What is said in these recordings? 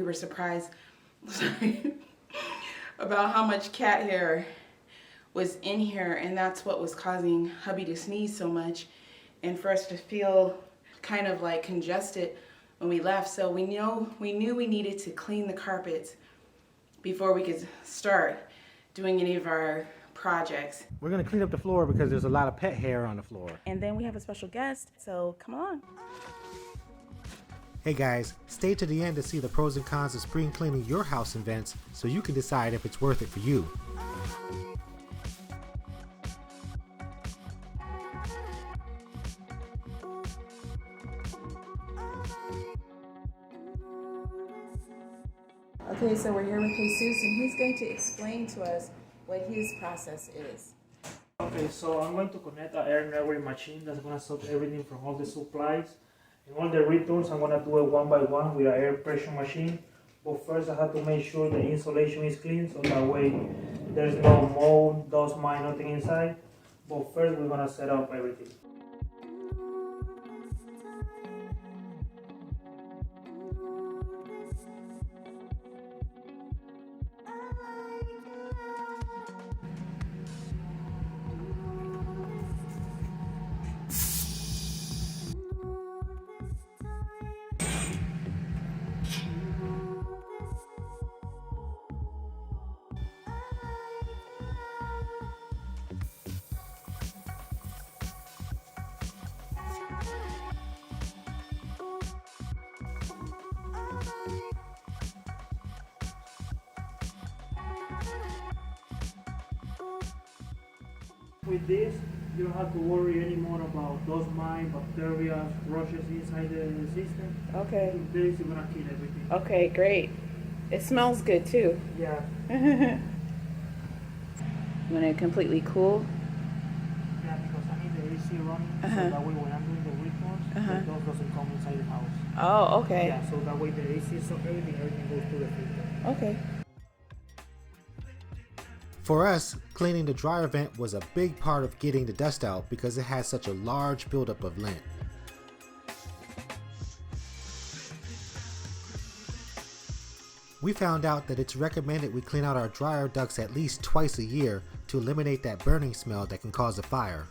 were surprised about how much cat hair was in here, and that's what was causing hubby to sneeze so much and for us to feel kind of like congested when we left. So we knew we needed to clean the carpets before we could start doing any of our projects. We're gonna clean up the floor because there's a lot of pet hair on the floor. And then we have a special guest, so come on. Hey guys, stay to the end to see the pros and cons of spring cleaning your house and vents so you can decide if it's worth it for you. Okay, so we're here with Jesus, and he's going to explain to us what his process is. Okay, so I'm going to connect an air network machine that's going to suck everything from all the supplies. And all the returns, I'm going to do it one by one with an air pressure machine. But first I have to make sure the insulation is clean, so that way there's no mold, dust, mite, nothing inside. But first we're going to set up everything. With this, you don't have to worry anymore about dust mite, bacteria, rushes inside the system. Okay. With this, you're gonna kill everything. Okay, great. It smells good too. Yeah. You want it completely cool? Yeah, because I need the AC running, so that way when I'm doing the returns, the dust doesn't come inside the house. Oh, okay. Yeah, so that way the AC, so everything goes to the filter. Okay. For us, cleaning the dryer vent was a big part of getting the dust out because it had such a large buildup of lint. We found out that it's recommended we clean out our dryer ducts at least twice a year to eliminate that burning smell that can cause a fire.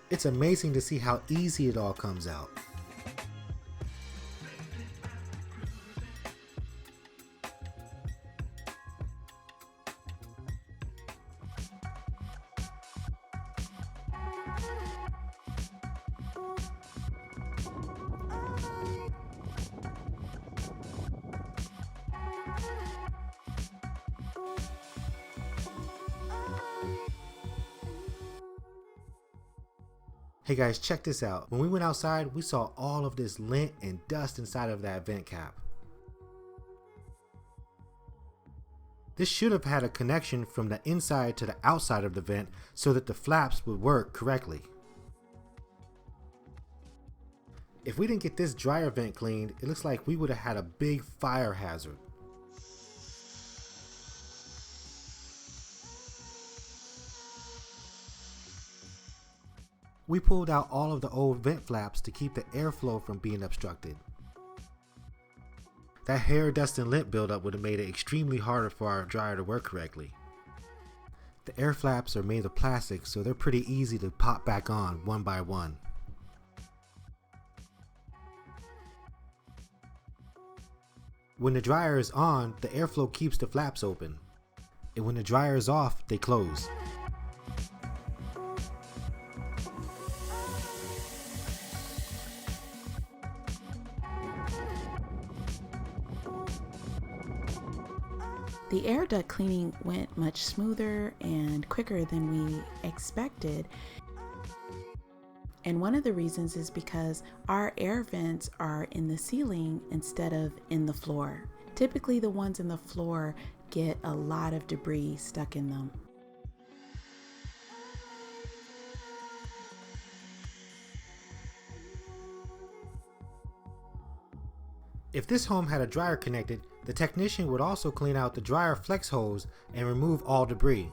It's amazing to see how easy it all comes out. Hey guys, check this out. When we went outside, we saw all of this lint and dust inside of that vent cap. This should have had a connection from the inside to the outside of the vent so that the flaps would work correctly. If we didn't get this dryer vent cleaned, it looks like we would have had a big fire hazard. We pulled out all of the old vent flaps to keep the airflow from being obstructed. That hair, dust, and lint buildup would have made it extremely harder for our dryer to work correctly. The air flaps are made of plastic, so they're pretty easy to pop back on one by one. When the dryer is on, the airflow keeps the flaps open, and when the dryer is off, they close. The air duct cleaning went much smoother and quicker than we expected. And one of the reasons is because our air vents are in the ceiling instead of in the floor. Typically the ones in the floor get a lot of debris stuck in them. If this home had a dryer connected, the technician would also clean out the dryer flex hose and remove all debris.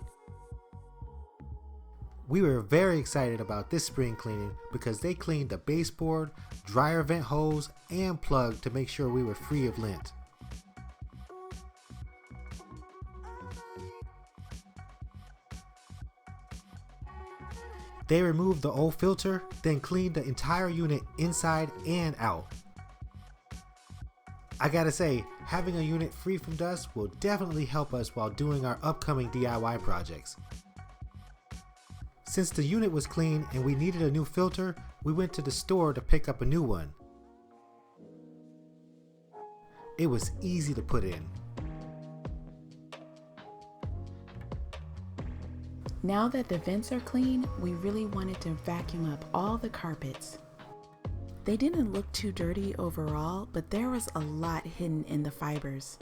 We were very excited about this spring cleaning because they cleaned the baseboard, dryer vent hose, and plug to make sure we were free of lint. They removed the old filter, then cleaned the entire unit inside and out. I gotta say, having a unit free from dust will definitely help us while doing our upcoming DIY projects. Since the unit was clean and we needed a new filter, we went to the store to pick up a new one. It was easy to put in. Now that the vents are clean, we really wanted to vacuum up all the carpets. They didn't look too dirty overall, but there was a lot hidden in the fibers.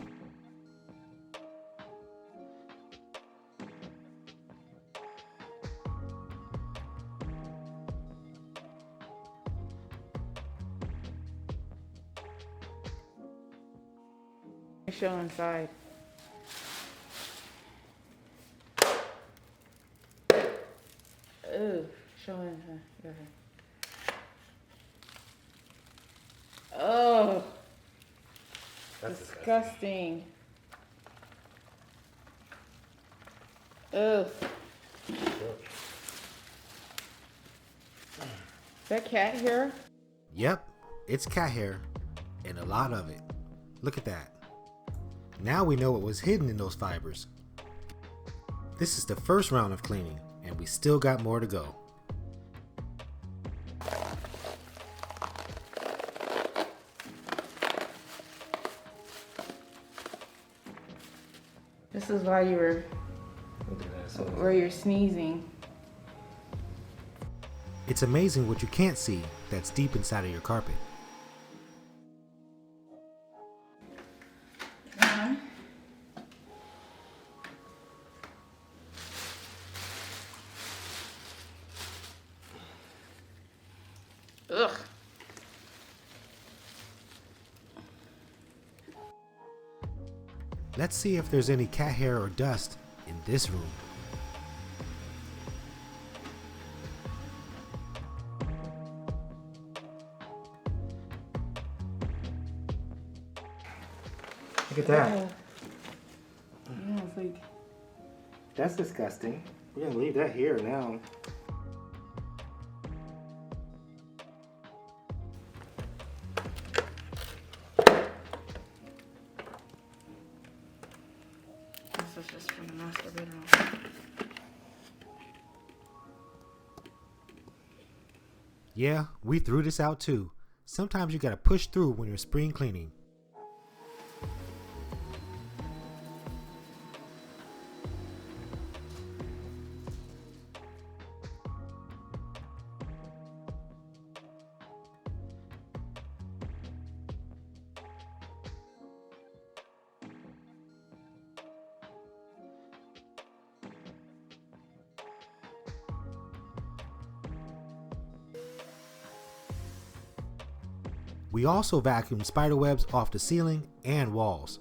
Show inside. Ooh, show inside. Go ahead. Oh, that's disgusting. Ugh. Is that cat hair? Yep, it's cat hair, and a lot of it. Look at that. Now we know what was hidden in those fibers. This is the first round of cleaning, and we still got more to go. This is why you were, where you're sneezing. It's amazing what you can't see that's deep inside of your carpet. Ugh. Let's see if there's any cat hair or dust in this room. Look at that. Yeah, it's like... That's disgusting. We're gonna leave that here now. This is just from the master bedroom. Yeah, we threw this out too. Sometimes you gotta push through when you're spring cleaning. We also vacuumed spider webs off the ceiling and walls.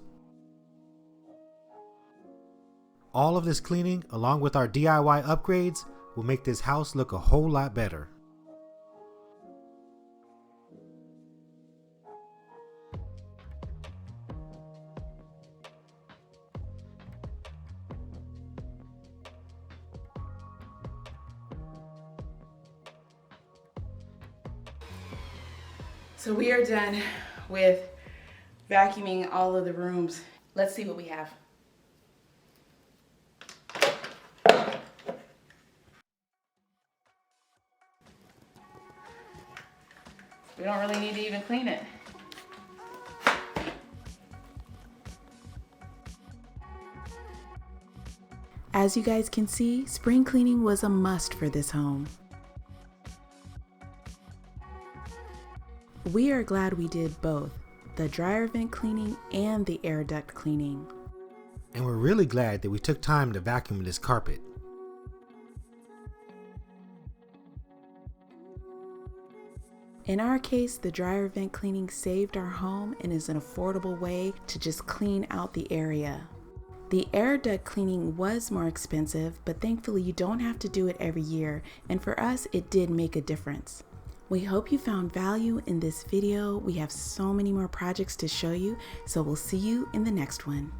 All of this cleaning, along with our DIY upgrades, will make this house look a whole lot better. So we are done with vacuuming all of the rooms. Let's see what we have. We don't really need to even clean it. As you guys can see, spring cleaning was a must for this home. We are glad we did both, the dryer vent cleaning and the air duct cleaning. And we're really glad that we took time to vacuum this carpet. In our case, the dryer vent cleaning saved our home and is an affordable way to just clean out the area. The air duct cleaning was more expensive, but thankfully you don't have to do it every year, and for us it did make a difference. We hope you found value in this video. We have so many more projects to show you, so we'll see you in the next one.